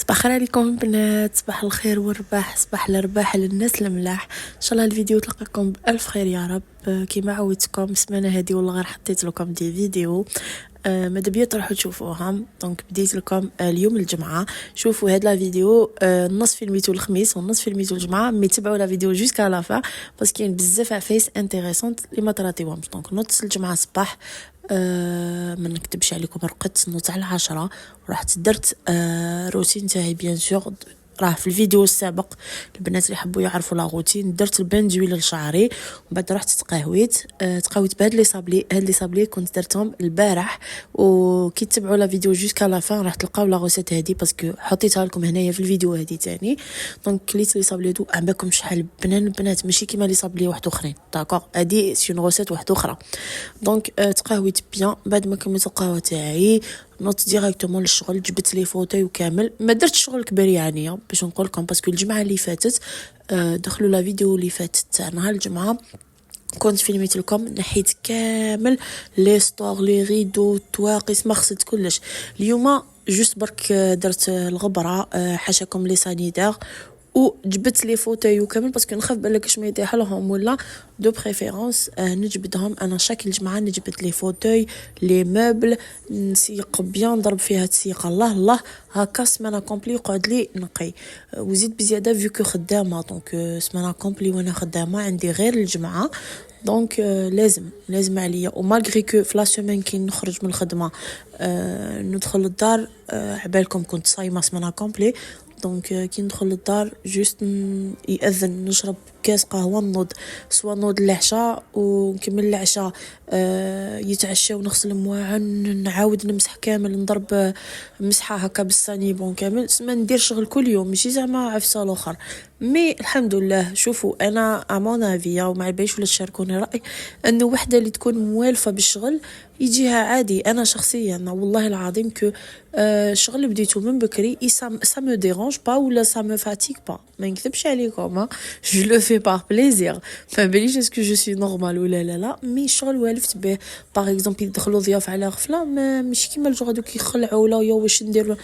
صباح الخير عليكم بنات، صباح الخير والرباح، صباح الرباح للناس الملاح. ان شاء الله الفيديو تلقاكم بالف خير يا رب. كيما عودتكم السمانه هذه والله غير حطيت لكم دي فيديو ماذا بيا تروحوا تشوفوهم. دونك بديت لكم اليوم الجمعه. شوفوا هاد لا فيديو النص فيلميتو الخميس والنص فيلميتو الجمعه، مي تبعوا لا فيديو جوسكا لا فا باسكو كاين بزاف عفايس انتريسونت اللي ما طراتيوهمش. دونك نوضت الجمعه صباح ما نكتبش عليكم، رقدت نوضت على 10 ورحت درت روتين تاعي بيان سور. راه في الفيديو السابق البنات اللي حبوا يعرفوا لا روتين درت البان دويل لشعري، ومن بعد رحت تقهويت بهاد لي صابلي. هاد لي صابلي كنت درتهم البارح، وكي تتبعوا لا فيديو جوسكا لا فان راح تلقاو لا غوسيت هادي باسكو حطيتها لكم هنايا في الفيديو هادي تاني. دونك كليت لي صابلي دو عباكم شحال بنان البنات، ماشي كيما لي صابلي واحد اخرين داكوغ، هادي سي اون غوسيت واحده اخرى. دونك تقهويت بيان، بعد ما كملت القهوه تاعي نوت ديريكتومون للشغل، جبت لي فوتاي وكامل. ما درتش شغل كبير يعني باش نقول لكم باسكو الجمعه اللي فاتت دخلوا لا فيديو اللي فاتت تاع نهار الجمعه كنت فيلميت لكم، نحيت كامل لي ستور لي ريدو تواقيس ما خصت كلش. اليوم جوست برك درت الغبره، حاشاكم لي سانيتير وجبت لي فوتاي وكامل باسكو نخاف بالك ما يطيح لهم ولا دو بريفيرونس نجبدهم. انا شكل جمعه نجبد لي فوتاي لي مبل نسيق بيان، ضرب فيها تسيق الله الله هكا سمانه كومبلي يقعد لي نقي. وزيد بزياده فيكو خدامه، دونك سمانه كومبلي وانا خدامه عندي غير الجمعه. دونك لازم عليا. ومالغري كو في لا سيمين كي نخرج من الخدمه ندخل الدار، عبالكم كنت صايمه سمانه كومبلي. دونك كي ندخل للدار جوست يأذن نشرب كاس قهوه نوض، سوا نوض العشاء ونكمل العشاء، يتعشى ونغسل مواعن نعاود نمسح كامل، نضرب مسحه هكا بالصانيبون كامل. ما ندير شغل كل يوم ماشي زعما عفسه الاخر، مي الحمد لله. شوفوا انا امون افيا وما باليش ولا تشاركوني راي انه وحده اللي تكون موالفه بالشغل يجيها عادي. انا شخصيا والله العظيم كو الشغل بديته من بكري ça me dérange pas ولا ça me fatigue pas، ما نكذبش عليكم je le fais par plaisir. ما باليش اسكو جو سي نورمال ولا لا، مي الشغل والفت به. باغ اكزومبل يدخلوا ضياف على غفله مش كيما الجو هذوك يخلعوا ولا يا واش ندير.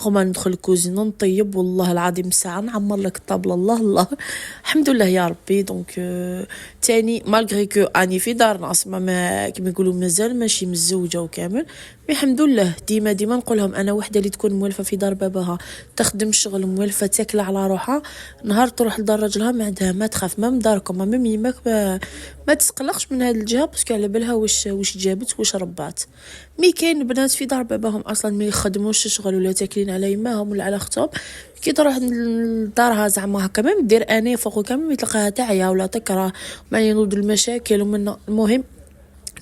غما ندخل الكوزينه نطيب والله العظيم ساعه نعمر لك الطابله الله الله الحمد لله يا ربي. دونك تاني مالغري كو اني في دار ناس ما كيما يقولوا مازال ماشي متزوجه وكامل، مي الحمد لله. ديما نقول لهم انا وحده اللي تكون موالفه في دار باباها تخدم الشغل موالفه تاكل على روحها، نهار تروح لدار راجلها ما عندها ما تخاف ما من داركم ما يماك ما تسقلقش من هذه الجهه باسكو على بالها واش جابت واش ربات. مي كاين بنات في دار باباهم اصلا ما يخدموش الشغل ولا تاكلين على يماهم ولا على اختهم، كي تروح لدارها زعما هكا ما دير اني فوق كامل تلقاها تعيا ولا تكره ما ينوض المشاكل. ومن المهم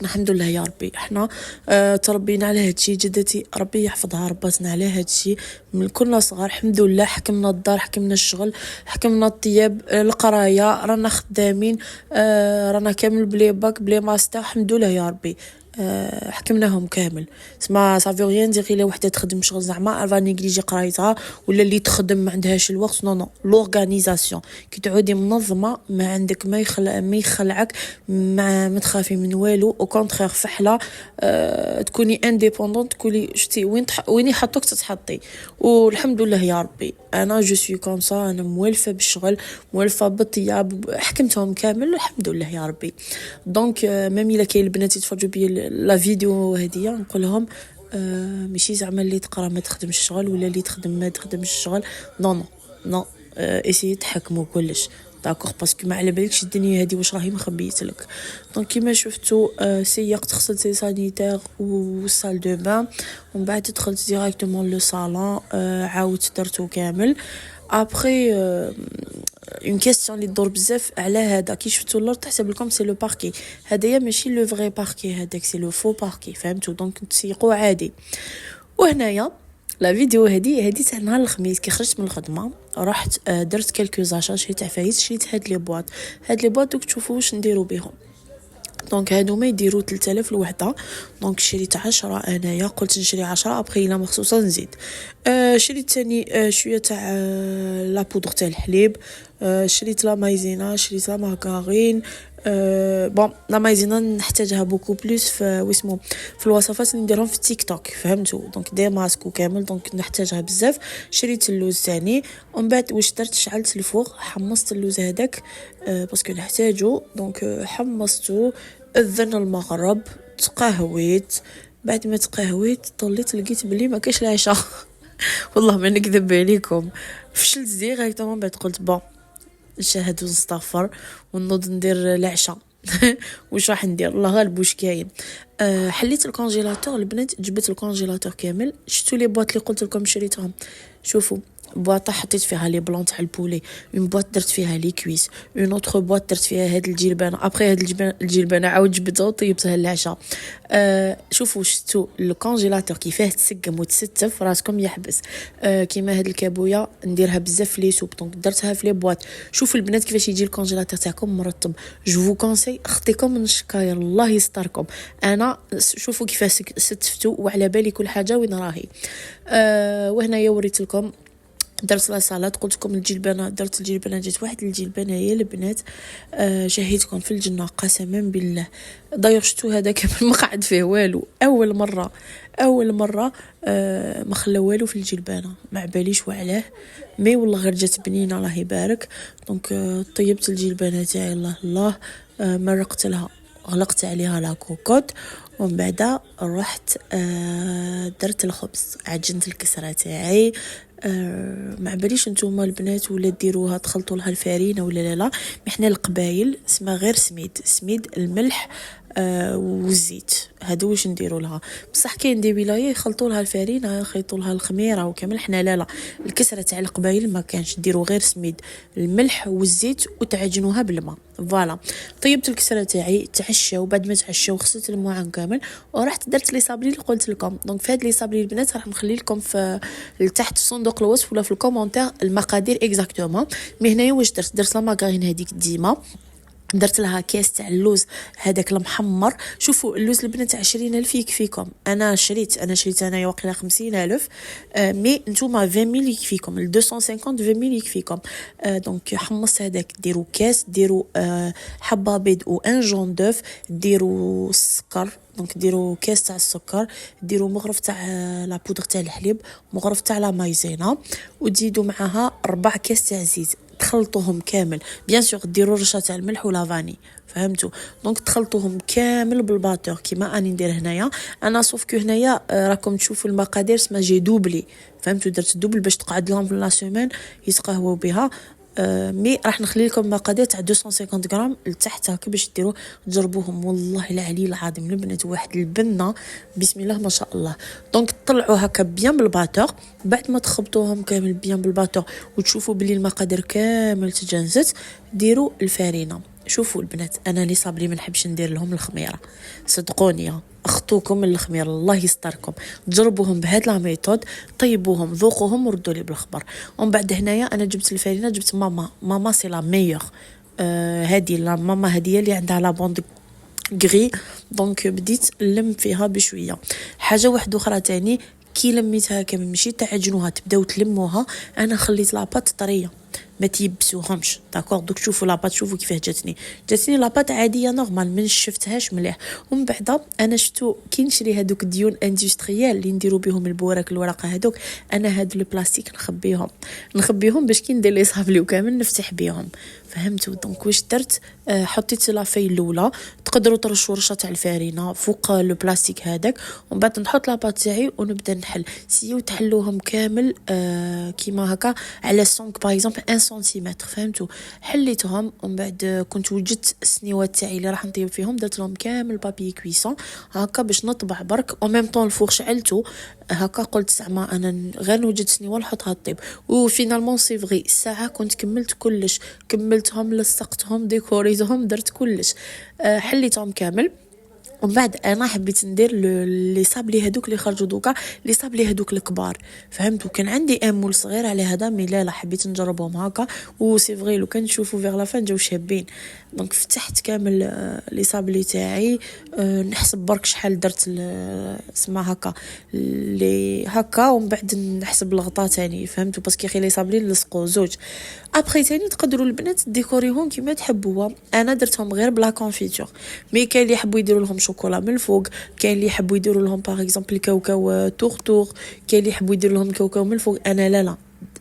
الحمد لله يا ربي احنا تربينا على هادشي، جدتي ربي يحفظها رباتنا على هادشي من كنا صغار. الحمد لله حكمنا الدار حكمنا الشغل حكمنا الطياب القرايه، رانا خدامين رانا كامل بلي باك بلي ماستر الحمد لله يا ربي. حكمناهم كامل. سما صافي غيان دير غير وحده تخدم شغل زعما الفا نيجليجي قرايتها ولا اللي تخدم ما عندهاش الوقت. نو لورغانيزاسيون كي تعودي منظمه ما عندك ما يخلعك ما تخافي من والو. او كونترير فحله تكوني انديبوندونت تكوني شتي وين يحطوك تتحطي. والحمد لله يا ربي انا جو سوي كوم سا، انا موالفه بالشغل موالفه بالطياب حكمتهم كامل الحمد لله يا ربي. دونك ميم الا كاين البنات يتفرجوا بيا لا فيديو هديه نقول لهم ماشي زعما اللي تقرا ما تخدمش الشغل ولا اللي تخدم ما تخدمش الشغل. نو اسي تحكموا كلش داكوغ باسكو ما على بالكش الدنيا هذه واش راهي مخبيت لك. دونك كيما شفتوا سيقت غسلت سي سانيتير والسال دو بان، ومن بعد دخلت ديريكتومون لو صالون عاودت درتو كامل. ابري اون كيسيون اللي تدور بزاف على هذا كي شفتوا اللور تحسب لكم سي لو باركي، هدايا ماشي لو فري باركي هذاك سي لو فو باركي فهمتوا. دونك تسيقوا عادي. وهنايا لا فيديو هذه تاع نهار الخميس كي خرجت من الخدمه رحت درت كالكو زاشا شريت عفايس شريت هاد لي بواط دوك تشوفوا واش نديروا بهم. دونك هادو ما يديروا 3000 الوحده. دونك شريت 10 انايا قلت نشري 10 ابري الا مخصوصا نزيد. شريت ثاني شويه تاع لا بودر تاع الحليب، شريت لا مايزينا شريت لا مارغارين، بون لا مايزينا نحتاجها بوكو بلوس في واسمو في الوصفات اللي نديرهم في تيك توك فهمتوا. دونك دي ماسك وكامل دونك نحتاجها بزاف. شريت اللوز ثاني ومن بعد واش درت شعلت الفوق حمصت اللوز هذاك باسكو نحتاجو. دونك حمصتو اذن المغرب تقهويت. بعد ما تقهويت طليت لقيت بلي ما كاش العشاء والله ما نكذب عليكم فشلت ديريكتومون. بعد قلت بون نشاهد ونستغفر ونوض ندير العشاء واش راح ندير الله غالب واش كاين. حليت الكونجيلاتور البنات جبت الكونجيلاتور كامل. شفتوا لي بواط اللي قلت لكم شريتهم شوفوا بواطه حطيت فيها لي بلون تاع البولي اون بواط درت فيها لي كويس اون اوتر بواط درت فيها هاد الجلبانه ابري هاد الجلبانه عاود جبتها وطيبتها للعشاء. شوفوا شفتوا الكونجيلاتور كيفاه تسقم وتستف راسكم يحبس. كيما هاد الكابويه نديرها بزاف في لي سوب دونك درتها في لي بواط. شوفوا البنات كيفاش يجي الكونجيلاتور تاعكم مرطب. جو فو كونساي خطيكم من الشكاير الله يستركم. انا شوفوا كيفاش ستفتوا وعلى بالي كل حاجه وين راهي. وهنايا وريت لكم درت لا سالاد قلت لكم الجلبانه درت الجلبانه جات واحد الجلبانه يا البنات شهيتكم في الجنه قسما بالله. داير شتو هذاك ما قعد فيه والو اول مره ما خلا والو في الجلبانه ما باليش وعلاه مي والله غير جات بنينه الله يبارك. دونك طيبت الجلبانه تاعي الله مرقت لها غلقت عليها لا كوكوت ومن بعد رحت درت الخبز عجنت الكسره تاعي. ما باليش نتوما البنات ولا ديروها تخلطوا لها الفارينه ولا لا. احنا القبايل اسمها غير سميد الملح والزيت هادو واش نديروا لها. بصح كاين دي ولايه يخلطوا لها الفارينه يخيطوا لها الخميره وكامل. حنا لا الكسره تاع القبايل ما كانش ديروا غير سميد الملح والزيت وتعجنوها بالماء فوالا. طيبت الكسره تاعي تعشى وبعد ما تعشى وغسلت المواعن كامل ورحت درت لي صابلي اللي قلت لكم. دونك في هاد لي صابلي البنات راح نخلي لكم في لتحت صندوق الوصف ولا في الكومونتير المقادير اكزاكتومون. مي هنايا واش درت لا ماغارين هذيك ديما درت لها كاس تاع اللوز هذاك المحمر. شوفوا اللوز البنات 20,000 يكفيكم. انا شريت انايا واقيلا 50,000 مي نتوما 20,000 يكفيكم 250 20,000 يكفيكم. دونك حمصت هذاك ديروا كاس ديروا حبه بيض و ان جون دوف ديروا السكر. دونك ديروا كاس تاع السكر ديروا مغرف تاع لا بودر تاع الحليب مغرف تاع لا مايزينا وتزيدوا معها 4 كاس تاع زيت تخلطوهم كامل. بيان سور ديروا رشه تاع الملح ولا فاني فهمتوا. دونك تخلطوهم كامل بالباتور كيما اني ندير هنايا انا صوف كو هنايا راكم تشوفوا المقادير سما جي دوبلي فهمتوا درت دوبل باش تقعد لهم في لا سيمين يتقهووا بها. مي راح نخلي لكم مقادير تاع 250 غرام لتحت هكا باش ديروا تجربوهم والله العلي العظيم البنات واحد البنه بسم الله ما شاء الله. دونك طلعوا هكا بيان بالباتور بعد ما تخبطوهم كامل بيان بالباتور وتشوفوا بلي المقادير كامل تجانست ديروا الفارينه. شوفوا البنات انا لي صابري ما نحبش ندير لهم الخميره صدقوني اخطوكم من الخميره الله يستركم. جربوهم بهاد لا ميثود طيبوهم ذوقوهم وردوا لي بالخبر. ومن بعد هنايا انا جبت الفارينه جبت ماما سي لا ميور هادي لا ماما هاديه اللي عندها لا بوند غري. دونك بديت نلم فيها بشويه. حاجه واحده اخرى تاني كي لميتها كامل ماشي تعجنوها تبداو تلموها انا خليت لاباط طريه ما تيبسوهمش داكور. دوك شوفوا لاباط شوفوا كيفاه جاتني لاباط عاديه نورمال ما شفتهاش مليح. ومن بعد انا شفتو كي نشري هذوك ديون اندستريال اللي نديروا بهم البوراك الورقه هذوك انا هاد لو بلاستيك نخبيهم باش كي ندير لي صابلي وكامل نفتح بهم فهمتوا. دونك واش درت حطيت لافاي الاولى تقدروا ترشوا رشه تاع الفارينه فوق لو بلاستيك هذاك ومن بعد نحط لاباط تاعي ونبدا نحل سيو تحلوهم كامل كيما هكا على 5 باغ اكزومبل 1 سنتيمتر فهمتوا. حليتهم ومن بعد كنت وجدت السنيوات تاعي اللي راح نطيب فيهم درت لهم كامل بابي كويسون هكا باش نطبع برك او ميم طون الفور شعلته هكا. قلت زعما انا غير نوجد سنيوه نحطها طيب وفينالمون سي فري الساعه كنت كملت كلش كملتهم لصقتهم ديكوريتهم درت كلش حليتهم كامل. ومن بعد انا حبيت ندير لي صابلي هذوك اللي خرجوا دوكا لي صابلي هذوك الكبار فهمتوا. كان عندي امول صغير على هذا مي لا حبيت نجربهم هكا وسي فري لو كان نشوفوا فيغ لا فان جاو شابين. دونك فتحت كامل لي صابلي تاعي نحسب برك شحال درت اسمها هكا لي هكا ومن بعد نحسب الغطاء تاني فهمتوا باسكو خي لي صابلي نلصقوا زوج ابخي تاني تقدروا البنات ديكوريهم كيما تحبوا. انا درتهم غير بلا كونفيتور، مي كاين اللي يحبوا يديروا لهم شوكولا من الفوق، كاين اللي يحبوا يديروا لهم باغ اكزومبل الكاوكاو تورتور، كاين اللي يحبوا يديروا لهم الكاوكاو من الفوق. انا لا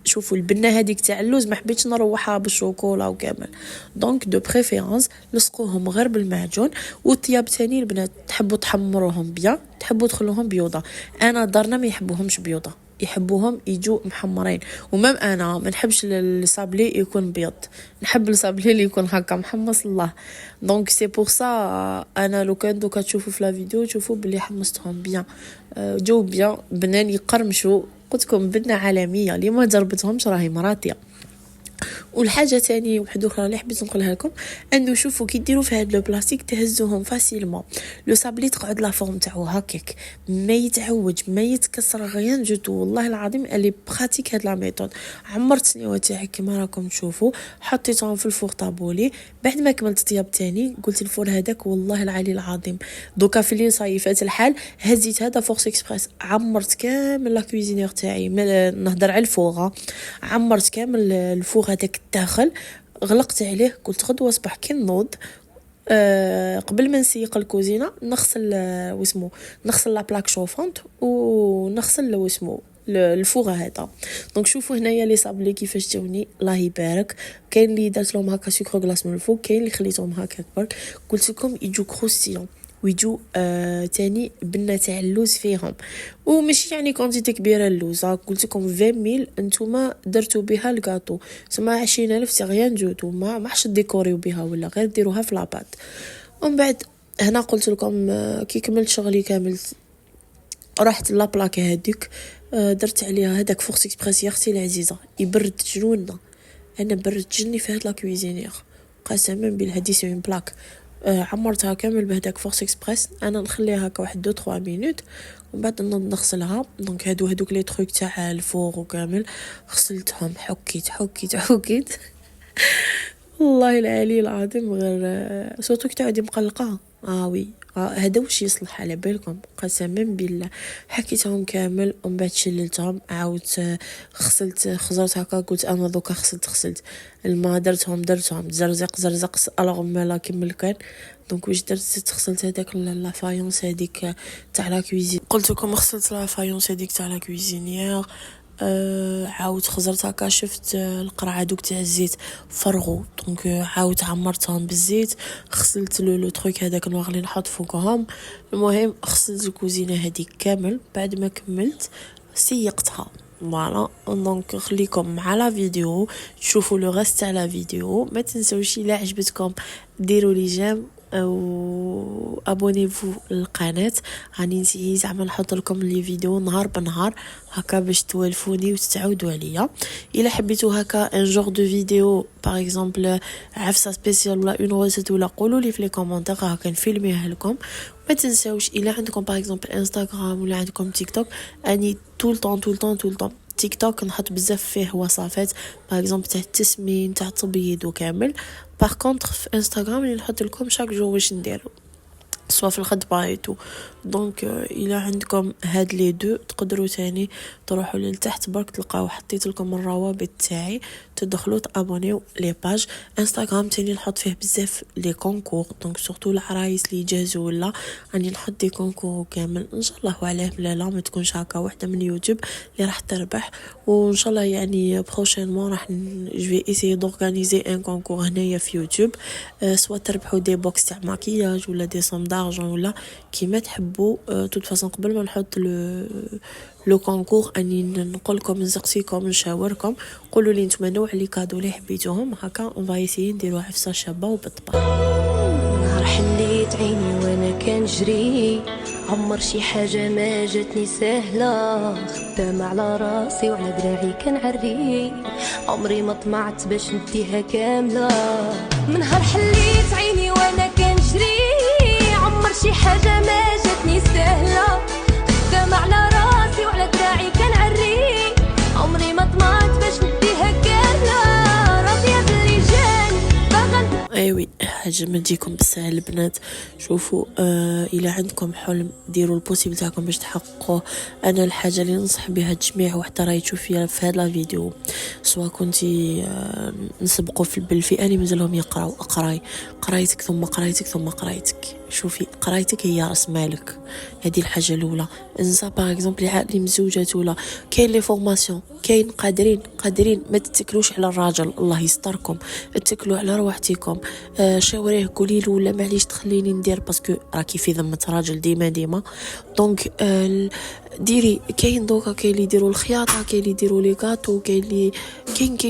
شوفوا البنه هذيك تاع اللوز ما حبيتش نروحها بالشوكولا وكامل، دونك دو بريفيرونس لصقوهم غير بالمعجون. والطياب تاني البنات تحبوا تحمروهم بيان، تحبوا تخلوهم بيوضه. انا دارنا ما يحبوهمش بيوضه، يحبوهم يجوا محمرين. ومام انا ما نحبش الصابلي يكون بيض، نحب الصابلي اللي يكون هكا محمص الله. دونك سي بور سا انا لو كان دوكا تشوفوا في لا فيديو تشوفوا بلي حمصتهم بيان، جو بيان بنان يقرمشوا. قلت لكم بنه عالميه اللي ما جربتهمش راهي مراتيه. والحاجه تاني وحده اخرى اللي حبيت نقولها لكم انه شوفوا كي ديروا في هذا لو بلاستيك تهزوهم فاسيلمون، لو صابلي تقعد لا فورم تاعو هكاك، ما يتعوج ما يتكسر غيان جوتو. والله العظيم اللي براتيك هاد لا ميثود. عمرت السنيوه تاعي كما راكم تشوفوا، حطيتهم في الفور طابولي. بعد ما كملت طياب تاني قلت الفور هذاك والله العلي العظيم دوكا في اللي صايفات الحال هزيت هذا فورس اكسبريس، عمرت كامل لا كويزينير تاعي. نهضر على الفوغه، عمرت كامل الفوغ هذاك الداخل، غلقت عليه. قلت غدوه صباح كي نوض قبل ما نسيق الكوزينه نغسل واسمو نغسل لا بلاك شوفونت ونغسل واسمو الفوغه هذا. دونك شوفوا هنايا لي صابلي كيفاش جاوني الله يبارك. كاين اللي درت لهم هكا سكر غلاس من الفوق، كاين اللي خليتهم هكا برك. قلت لكم يجوا كروستيون ويجوا تاني بنه تاع اللوز فيهم، وماشي يعني كونتيتي كبيره اللوز. قلت لكم 20000 نتوما درتوا بها الكاطو، سما 20000 سي غيان جوتو، ما حش ديكوريو بها ولا غير ديروها في لاباط. ومن بعد هنا قلت لكم كي كملت شغلي كامل رحت لا بلاك هذيك درت عليها هذاك فورس اكسبريس. يا اختي العزيزه يبرد جنوننا، انا برد جني في هاد لا كويزينير قسما بالله. هادي سي اون بلاك عمرتها كامل بهداك فورس اكسبريس. انا نخليها هكا واحد 2-3 مينوت ومن بعد نغسلها. دونك هادوك لي تروك تاع الفور وكامل غسلتهم، حكيت والله العلي العظيم. غير صوتك تعودي مقلقه وي هذا واش يصلح على بالكم قسما بالله. حكيتهم كامل ومن بعد شللتهم، عاودت خزرت هكا. قلت انا دوكا غسلت الماء، درتهم زرزق الوغ ما لا كمل كان. دونك واش درت غسلت هذاك لا فايونس هذيك تاع لا كويزين. قلت لكم غسلت لا فايونس هذيك تاع لا كويزينيير. عاود خزرت هكا، شفت القرعه دوك تاع الزيت فرغوا. دونك عاود عمرتهم بالزيت، غسلت لو تروك هذاك نوغ اللي نحط فوقهم. المهم غسلت الكوزينه هذيك كامل. بعد ما كملت سيقتها فوالا. دونك خليكم مع لا فيديو تشوفوا لو غاست تاع لا فيديو. ما تنسوش الا عجبتكم ديروا لي جيم او ابونيفو للقناه. راني نسيي زعما نحط لكم لي فيديو نهار بنهار هكا باش توالفوني وتتعودوا عليا. الا حبيتوا هكا ان جور دو فيديو باغ اكزومبل عفسه سبيسيال ولا اون روسيت ولا قولوا لي في لي كومونتير هكا نفيلميها لكم. ما تنساوش الا عندكم باغ اكزومبل انستغرام ولا عندكم تيك توك، اني طول طون تيك توك نحط بزاف فيه وصفات باغ اكزومبل تاع التسمين تاع التبييض وكامل. باغ كونطخ في انستغرام اللي نحط لكم شاك جو واش نديرو سوا في الخطبه ايتو. دونك الى عندكم هاد لي دو تقدروا تاني تروحوا لتحت برك تلقاو حطيت لكم الروابط تاعي، تدخلوا تابونيو لي باج. انستغرام تاني نحط فيه بزاف لي كونكور، دونك سورتو العرايس اللي يجهزوا ولا راني نحط دي كونكور كامل. ان شاء الله عليه لا ما تكونش هكا وحده من يوتيوب اللي راح تربح. وان شاء الله يعني بروشينمون راح جو ايسيي دورغانيزي ان كونكور هنايا في يوتيوب، سوا تربحوا دي بوكس تاع ماكياج ولا دي صم دارجون ولا كيما تحبوا. توت فاصون قبل ما نحط لو كونكور اني نقول لكم نسقسيكم نشاوركم قولوا لي نتوما نوع لي كادو اللي حبيتوهم هكا اون فايسي نديروا عفسه شابه وبالطبع. نهار حليت عيني وانا كنجري عمر شي حاجه ما جاتني سهله، خدامه على راسي وعلى دراعي كنعري عمري ما طمعت باش نديها كامله. من نهار حليت عيني وانا كنجري عمر شي حاجه ما جاتني سهله، خدامه على راسي وعلى دراعي كنعري عمري ما طمعت باش نديها كامله. راضيه باللي جاني باغا ايوي حاجه ما تجيكم بالسهل البنات. شوفوا الى عندكم حلم ديروا البوسيبل تاعكم باش تحققوه. انا الحاجه اللي ننصح بها الجميع وحتى راهي تشوف فيها في هذا الفيديو سواء كنتي نسبقوا بالفئه اللي مازالهم يقراو، اقراي قرايتك ثم قرايتك ثم قرايتك. شوفي قرايتك هي راس مالك، هذه الحاجه الاولى. انسان باغ اكزومبل اللي مزوجات ولا كاين لي فورماسيون، كاين قادرين ما تتكلوش على الراجل، الله يستركم، اتكلوا على روحتكم. شاوريه قولي له ولا معليش تخليني ندير باسكو راكي في ذمه راجل ديما دونك ديري. كاين دوكا كاين اللي يديروا الخياطه، كاين اللي يديروا لي غاتو، كاين اللي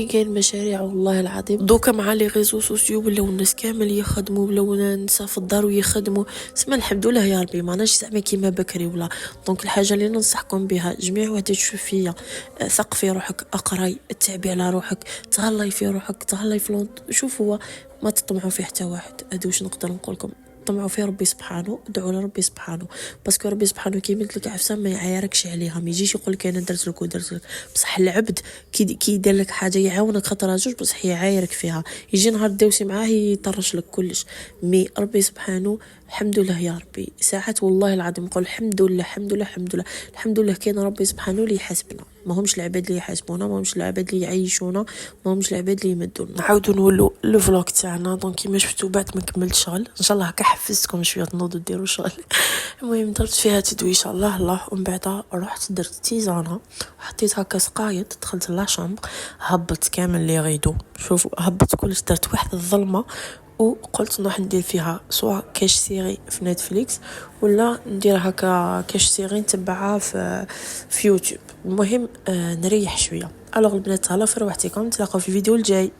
كاين مشاريع والله العظيم. دوكا مع لي ريزو سوسيو ولاو الناس كامل يخدموا، ولاو النساء في الدار ويخدموا. اسمع الحمد لله يا ربي، ماناش زعما كيما بكري ولا. دونك الحاجه اللي ننصحكم بها جميع وحده تشوف فيا، ثق في روحك، اقراي، تعبي على روحك، تهلاي في روحك، تهلاي في شوفوا ما تطمعوا في حتى واحد. هادو واش نقدر نقول لكم، طمعوا في ربي سبحانه، ادعوا لربي سبحانه، باسكو ربي سبحانه كي يمد لك عفسه ما يعايركش عليها، ما يجيش يقول لك انا درت لك ودرت لك. بصح العبد كي يدير لك حاجه يعاونك خطره جوج، بصح يعايرك فيها، يجي نهار دوسي معاه يطرش لك كلش. مي ربي سبحانه الحمد لله يا ربي، ساعات والله العظيم نقول الحمد لله الحمد لله الحمد لله الحمد لله. كاين ربي سبحانه اللي يحاسبنا، ما همش العباد اللي يحاسبونا، ما همش العباد اللي يعيشونا، ما همش العباد اللي يمدونا. نعاودوا نولوا لو فلوغ تاعنا. دونك كيما شفتوا بعد ما كملت شغل، ان شاء الله هكا حفزتكم شويه تنوضوا ديروا شغل. المهم ضربت فيها تدويشه الله ومن بعد رحت درت تيزانه وحطيت هكا سقايط، دخلت لاشامبر، هبطت كامل لي غيدو. شوفوا هبطت كلش، درت واحد الظلمه وقلت نروح ندير فيها سواء كاش سيري في نتفليكس ولا ندير هكا كاش سيري نتبعها في يوتيوب. المهم نريح شويه. الوغ البنات تهلاو في روحتكم، نتلاقاو في الفيديو الجاي.